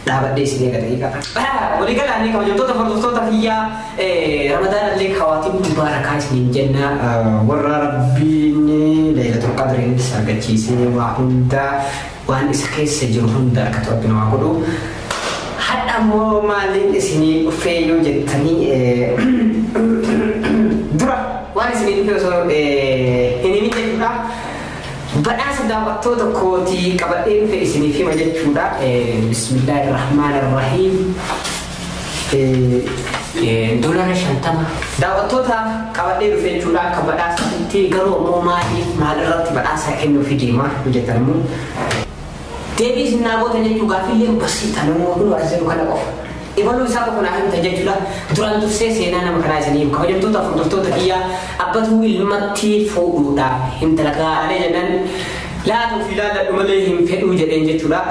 dapat di sini kata. Boleh kan ni kalau contoh foto dia Ramadan ni khawatir mubarak sini jenna warra rabbi ni Lailatul Qadr ini sangat cici wa hunda wan iskes sejauh hunda kata Rabbina aku tu hatta mau malin di sini feyo jetani dura wan sini feyo so ini ni juga بدأت دعوة توتكوتي قبل إن في سنين في مجال شودا بسم الله الرحمن الرحيم دولار شنتما دعوة توتا قبل إن في شودا قبل أسنتي قالوا مو مالي مال رتب أسا إنه في ديما بجترمو تبي سنابو تني juga film بسيط أنا mau dulu aja bukan apa Ibalu bisa aku nak hantar jadi lah durang tu sesi na nama kerana sini kau jadi tu tak foto tu dia apa tu ilmati foto dah hinteraga ada jangan lah tu filan dah umale him fetu jadi jadi tu lah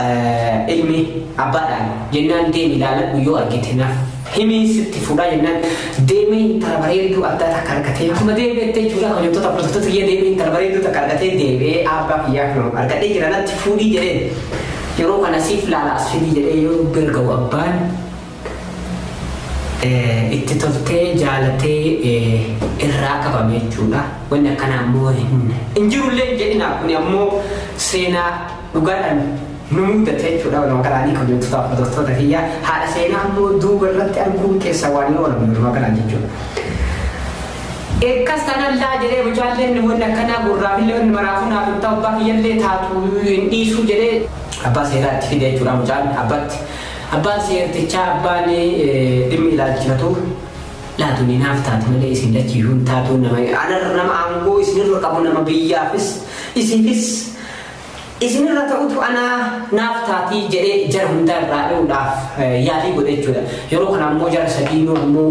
ilmi apa dah jangan dia milalat buyo argitina himi sitti foto jangan demi terbaik tu ada tak kerja aku mesti bete juga kau jadi tu tak foto tu dia demi terbaik tu tak kerja demi apa dia kalau kerja dia kerana foto jadi Euro kana sif la asfili jadi Euro bergau aban itti tolte jaalate irraa qabame jechuudha wanni akkana ammoo hin jirullee jedhina kun ammoo seenaa dhugaadhaan nu mudate jechuudha waluma karaanii kan jettu taa'utoota kiyya haadha seenaa ammoo duuba irratti arguun keessa waan yoo walamu waluma karaan jechuudha. Eekkas kanallaa jedhee mucaalleen wanni akkana gurraafillee wanni maraafuu naaf hin ta'u abbaa kiyyallee taatu hin dhiisuu jedhee abbaa seeraa itti fide jechuudha mucaan abbaatti. Abbaan seertichaa abbaan dhimmi ilaalchifatu laatuun naaf taatu malee isin lachiifuun taatu nama aangoo isinirra qabu nama biyyaafis isinirra ta'utu ana naaf taatii jedhee jara hundarraa dhuudhaaf yaalii godhe jechuudha. Yeroo kana ammoo jara sadiinuu ammoo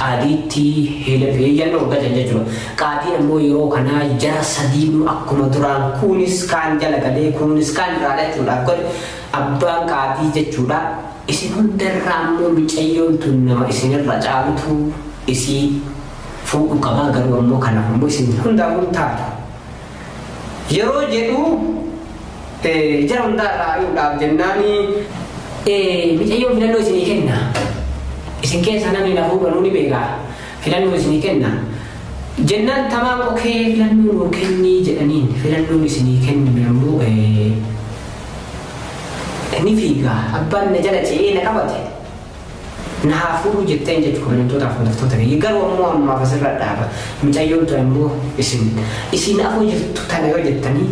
qaadiitti heeyyannoo argatan jechuudha. Qaadiin ammoo yeroo kana jara sadiinuu akkuma duraan kunis kaan jala galee kunis kaan irraa jechuudha. Abbaan qaadii jechuudha isin hundarraa ammoo mucayyoon tun nama isinirra caalutu isii fuudhu qabaa garuu ammoo kanaaf ammoo isin hundaa taatu yeroo jedhu jara hundarraa dhuudhaaf jennaani mucayyoon filannoo isinii kenna isin keessa namni na fuudhanuu ni beekaa filannoo isinii kenna jennaan tamaan okee filannoo nuu kennii jedhaniin filannoon isinii kennu ammoo ni fiiga abbaan na jala ce'ee na qabate na hafuuru jetteen jechuudha wantoota afurtaftoota garuu ammoo amma asirra dhaaba mucayyoon tu ammoo isin afoo jirtu tana yoo jettanii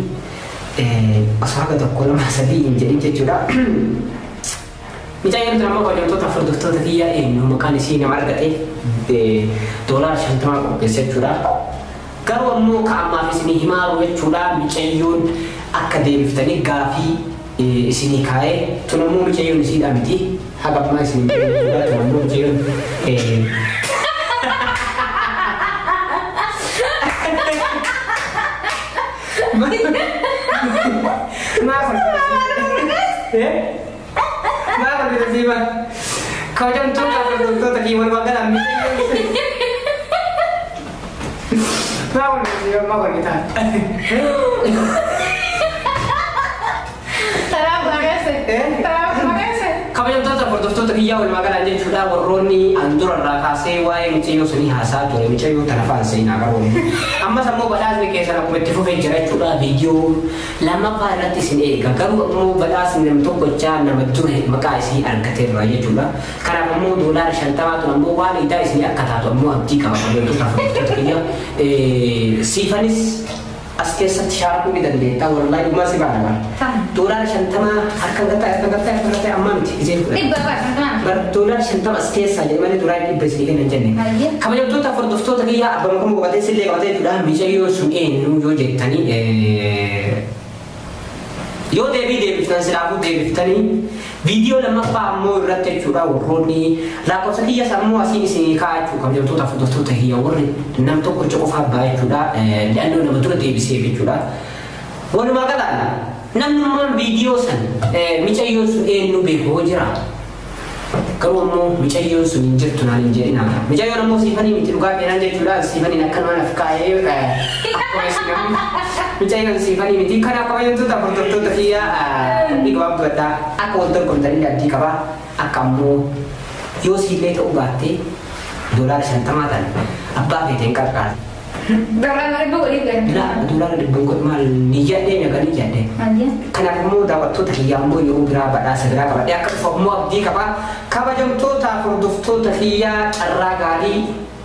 osoo haga tokko lama sadii hin jedhin jechuudha. Mucayyoon tu ammoo wantoota afurtaftoota kiyya eenyu maqaan isii nama argate $50 qopheesse jechuudha. Garuu ammoo ka ammaaf isinii himaaru jechuudha mucayyoon akka deebiftanii gaafii isini kae tunamuu mucayyoon isiidha miti haga ammaa isin tunamuu mucayyoon maaf bersih bang kau jangan tuh tadi mau makan maaf bersih maaf kita kabajamtoota hordoftoota kiyyaa walumaa galaan jechuudha warroonni andurarraa kaasee waa'ee mucayyoo sunii haasaa ture mucayyoo tana afaan seenaa qabuun ammas ammoo badhaasni keessan akkuma itti fufee jira jechuudha viidiyoo lammaffaa irratti isin eega garuu ammoo badhaasni nam tokkochaa nama dure maqaa isii argateerra jechuudha kanaaf ammoo $50 ammoo waan idaa isinii akka taatu ammoo abdii qaba kabajamtoota hordoftoota kiyyaa siifanis as keessatti shaakuu ni dandeetta wallahi dhuma si baana $50 harka gataa amma miti iseen fudhata $50 as keessaa jedhamanii duraan dhibba isinii kennan jenne kabajamtoota hordoftoota kiyyaa abbama kun boqotee sillee qabatee jechuudha mucayyoo sun eenyu yoo jettanii yoo deebiftan silaafu deebiftanii viidiyoo lammaffaa ammoo irratti jechuudha warroonni lakkoofsa kiyya sammuu asiin isin kaa'achuu kabajamtoota fudhattoota kiyya warri nam tokkicha qofaa abbaa jechuudha le'annoo nama dura deebisee jechuudha walumaa galatti namnummaan viidiyoo san micayyoon sun eenyu beekoo jira garuu ammoo micayyoon sun hin jirtu naan hin jedhina micayyoon ammoo siifanii miti dhugaa feenaan jechuudha siifanii akkanumaan af kaa'ee akkuma isin micayyoon siifanii miti kana kabajamtoota fudhattoota kiyya dhigabaabdu addaa akka wal dorgomtanii abdii qabaa akka ammoo yoo siillee ta'uu baattee $50 ta'an abbaa feeteen qarqaara. $100 boleh kan? $100 kot mal niyat dia yang kali jadi. Kenapa mu dapat tu terhiang mu yang berapa dah segera kapan dia akan formu abdi kapan kapan jam tu tak produk tu terhiang arah kali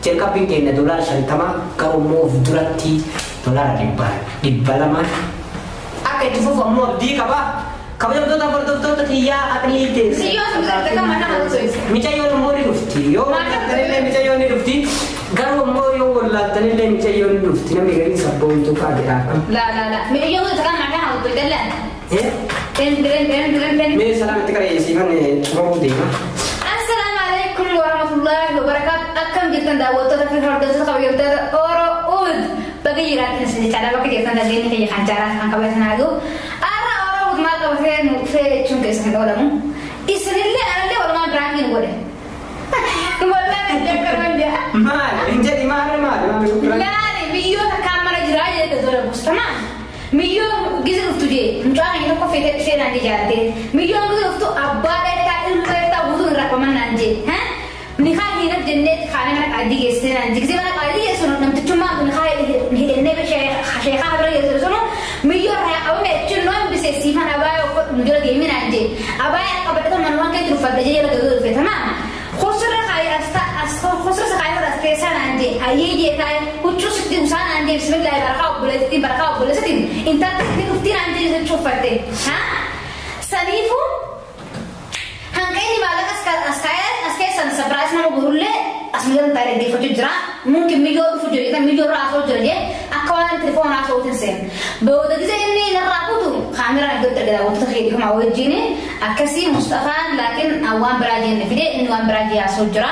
jika pingin $100 sama kalau mu durati $100 di balaman akan itu formu abdi kapan kapan jam tu tak produk tu terhiang akan itu. Siapa sebenarnya kita mana harus Micayyoon mu ni rufti yo terile micayyoon ni rufti garuu ammoo yoo wallaaltanillee micayyoon ni rufti namni gariin sabboontuu fa'aadha. La. Micayyoon sekarang makan harus berjalan. Mee salaamatti qareessiifan xumuruu deema. Assalamualaikum warahmatullahi wabarakatuh. Akkam jirtan daawwattoota fi hordoftoota kabajamtoota Oromood baga jiraatan isin jechaadha bakka jirtan dhageenyi kiyya kan jaalatan kan kabajatan haa ta'u. Har'a Oromood maal qabatee nuufee jechuun keessan hin oolamu. Isinillee anallee walumaa biraatiin godhe. Wallahi jakkaroon jaa. Maali? Hin jedhi maali? Laani biyyoota kaan mana jiraa jedhee tola buustamaa. Miyyoo gizi dhuftu jee mucaan inni tokko fedhaan jee jaallatee miyyoon gizi dhuftu abbaa dheeraa ilma dheeraa guutuu hin rakkaman naan jee ni haa hiinaf jennee kaanee mana qaadii geessee naan jee gizi mana qaadii geessu namtichummaa ni haa hidhannee sheekaa bira geessu sunu miyyoo irraa qabame jechuun noon biseessiifan abaayoo mujura deemee naan jee abaayoo qabadhata manumaan keetti dhuffadha jee jala gaduu dhufe tamaa khosra kaayee khosra kaayee fudhas keessaa naan jee hayyee jee kaayee huccuu sitti usaan naan jee bismillaahi barakaa obboleessitiin intalli sitti dhuftii naan jee jechuun uffatte saniifu hanga inni maallaqa as keessan sabiraas nama gurullee as miidhaan taa'ee dhaggeeffachuu jira mungkin miyyoo dhufu jira miyyoo irraa haasoo jira jee akka waan telefoon haasootiin seen booda gisa inni narraa kutu kaameraan iddoo itti daawwattoota keedhifamaa wajjin akkasii Mustafaan laakiin waan biraa jenne fidee inni waan biraa jee haasoo jira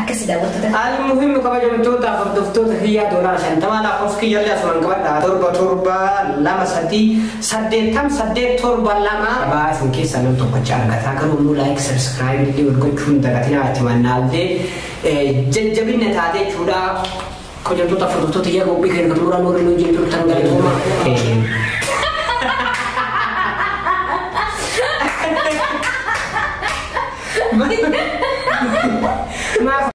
akkasii daawwattoota. Al-muhim kabajamtoota hordoftoota kiyyaa $50 lakkoofsa kiyyaallee asumaan qabadha 7 baasin keessa nam tokkocha argataa garuu immoo like subscribe illee wal gochuun dagatinaa itti mannaallee jajjabinna taatee jechuudha. Kabajamtoota hordoftoota kiyyaa qophii keenya kan muraan warreen hojii turtan galatooma.